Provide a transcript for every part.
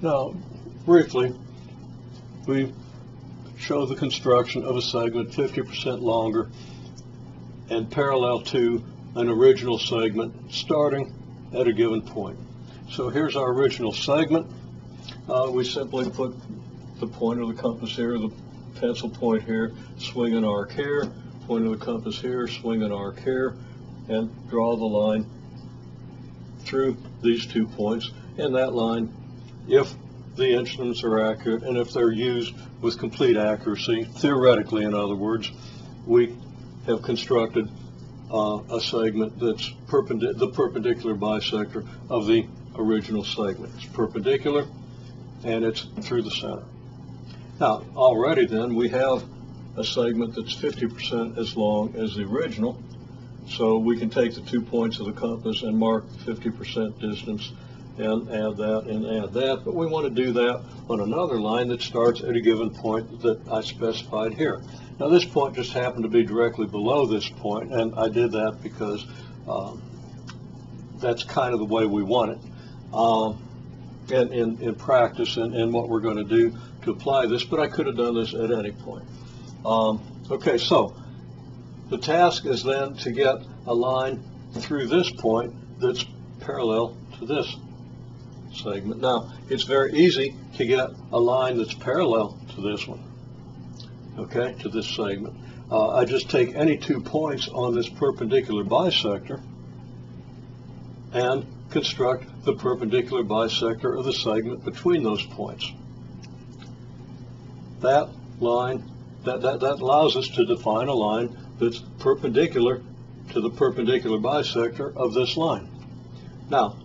Now, briefly, we show the construction of a segment 50% longer and parallel to an original segment starting at a given point. So here's our original segment. We simply put the point of the compass here, the pencil point here, swing an arc here, point of the compass here, swing an arc here, and draw the line through these 2 points. And that line, if the instruments are accurate and if they're used with complete accuracy, theoretically in other words, we have constructed a segment that's the perpendicular bisector of the original segment. It's perpendicular and it's through the center. Now, already then we have a segment that's 50% as long as the original, so we can take the 2 points of the compass and mark 50% distance and add that and add that, but we want to do that on another line that starts at a given point that I specified here. Now this point just happened to be directly below this point, and I did that because that's kind of the way we want it in practice and what we're going to do to apply this, but I could have done this at any point. Okay, so the task is then to get a line through this point that's parallel to this segment. Now, it's very easy to get a line that's parallel to this one, okay, to this segment. I just take any 2 points on this perpendicular bisector and construct the perpendicular bisector of the segment between those points. That line, that allows us to define a line that's perpendicular to the perpendicular bisector of this line. Now,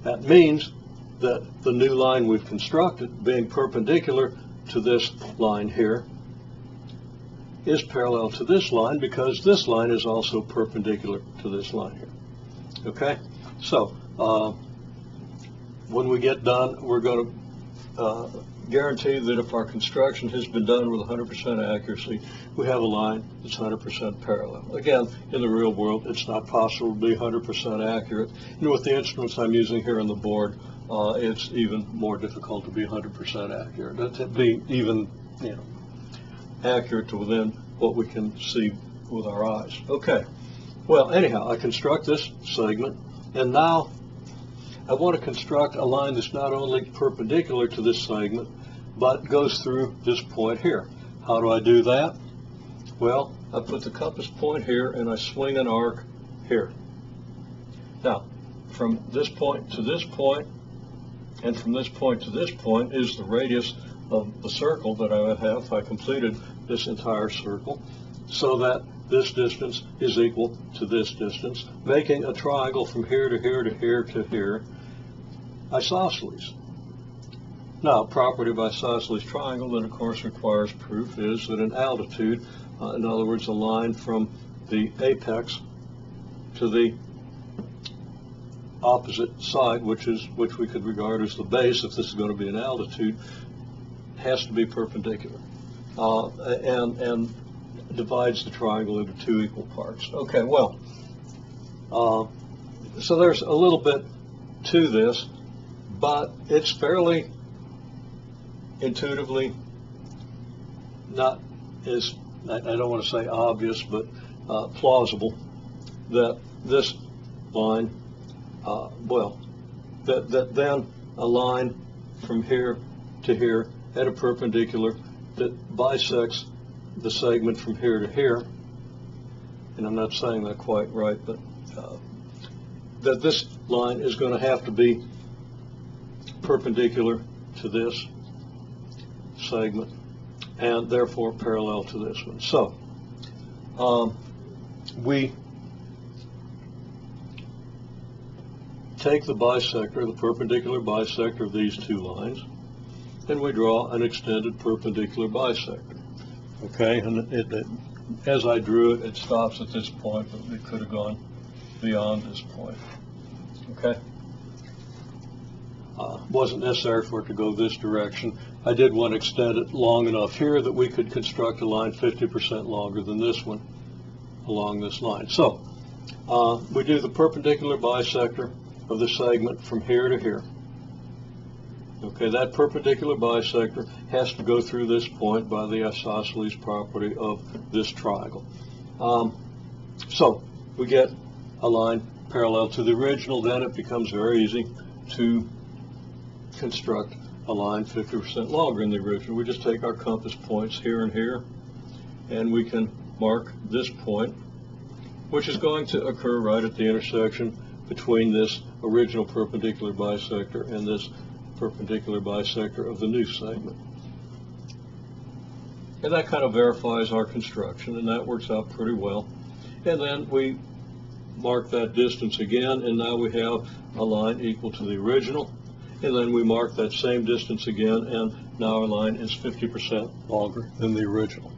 that means that the new line we've constructed, being perpendicular to this line here, is parallel to this line because this line is also perpendicular to this line here. Okay? So, when we get done, we're going to guarantee that if our construction has been done with 100% accuracy, we have a line that's 100% parallel. Again, in the real world, it's not possible to be 100% accurate. And with the instruments I'm using here on the board, it's even more difficult to be 100% accurate. To be even, accurate to within what we can see with our eyes. Okay. Well, anyhow, I construct this segment, and now I want to construct a line that's not only perpendicular to this segment, but goes through this point here. How do I do that? Well, I put the compass point here and I swing an arc here. Now, from this point to this point, and from this point to this point is the radius of the circle that I would have if I completed this entire circle, so that this distance is equal to this distance, making a triangle from here to here to here to here, isosceles. Now, property of isosceles triangle that of course requires proof is that an altitude, in other words a line from the apex to the opposite side, which we could regard as the base if this is going to be an altitude, has to be perpendicular and divides the triangle into 2 equal parts. Okay, well, so there's a little bit to this, but it's fairly intuitively not as, I don't want to say obvious, but plausible that this line, that then a line from here to here at a perpendicular that bisects the segment from here to here, and I'm not saying that quite right, but that this line is going to have to be perpendicular to this segment and therefore parallel to this one. So we take the bisector, the perpendicular bisector of these 2 lines, and we draw an extended perpendicular bisector. Okay, and as I drew it, it stops at this point, but it could have gone beyond this point. Okay. Wasn't necessary for it to go this direction. I did want to extend it long enough here that we could construct a line 50% longer than this one along this line. So we do the perpendicular bisector of the segment from here to here. Okay, that perpendicular bisector has to go through this point by the isosceles property of this triangle. So we get a line parallel to the original. Then it becomes very easy to construct a line 50% longer than the original. We just take our compass points here and here, and we can mark this point, which is going to occur right at the intersection between this original perpendicular bisector and this perpendicular bisector of the new segment. And that kind of verifies our construction, and that works out pretty well. And then we mark that distance again, and now we have a line equal to the original. And then we mark that same distance again, and now our line is 50% longer than the original.